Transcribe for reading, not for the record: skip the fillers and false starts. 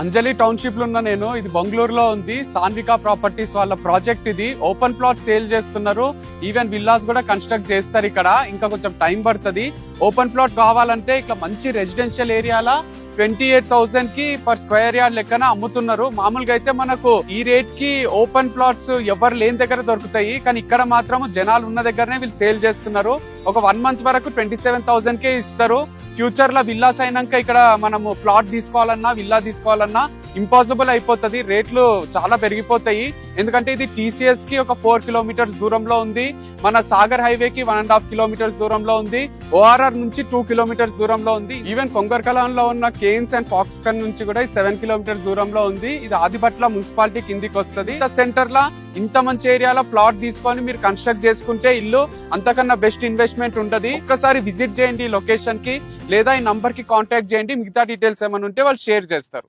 అంజలి township లో ఉన్న నేను. ఇది బెంగళూరులో ఉంది. సాన్వికా ప్రాపర్టీస్ వాళ్ళ ప్రాజెక్ట్ ఇది. ఓపెన్ ప్లాట్ సేల్ చేస్తున్నారు. ఈవెన్ విల్లాస్ కూడా కన్స్ట్రక్ట్ చేస్తారు ఇక్కడ. ఇంకా కొంచెం టైం పడుతుంది. ఓపెన్ ప్లాట్ కావాలంటే ఇట్లా మంచి రెసిడెన్షియల్ ఏరియాలో 28,000 కి పర్ స్క్వేర్ యార్డ్ లెక్కన అమ్ముతున్నారు. మామూలుగా అయితే మనకు ఈ రేట్ కి ఓపెన్ ప్లాట్స్ ఎవరు లేని దగ్గర దొరుకుతాయి. కానీ ఇక్కడ మాత్రం జనాలు ఉన్న దగ్గరనే వీళ్ళు సేల్ చేస్తున్నారు. ఒక 1 మంత్ వరకు 27,000 కే ఇస్తారు. ఫ్యూచర్ లో విల్లాస్ అయినాక ఇక్కడ మనము ప్లాట్ తీసుకోవాలన్నా విల్లా తీసుకోవాలన్నా ఇంపాసిబుల్ అయిపోతుంది. రేట్లు చాలా పెరిగిపోతాయి. ఎందుకంటే ఇది టీసీఎస్ కి ఒక 4 కిలోమీటర్స్ దూరంలో ఉంది. మన సాగర్ హైవే కి 1.5 కిలోమీటర్స్ దూరంలో ఉంది. ఓఆర్ఆర్ నుంచి 2 కిలోమీటర్స్ దూరంలో ఉంది. ఈవెన్ కొంగర్కలాన్ లో ఉన్న కేన్స్ అండ్ ఫాక్స్కన్ నుంచి కూడా 7 కిలోమీటర్స్ దూరంలో ఉంది. ఇది ఆదిబట్ల మున్సిపాలిటీ కిందికి వస్తుంది. సెంటర్ లా ఇంత మంచి ఏరియాలో ప్లాట్ తీసుకొని మీరు కన్స్ట్రక్ట్ చేసుకుంటే ఇల్లు అంతకన్నా బెస్ట్ ఇన్వెస్ట్మెంట్ ఉంటది. ఒక్కసారి విజిట్ చేయండి లొకేషన్ కి, లేదా ఈ నంబర్ కి కాంటాక్ట్ చేయండి. మిగతా డీటెయిల్స్ ఏమైనా ఉంటే వాళ్ళు షేర్ చేస్తారు.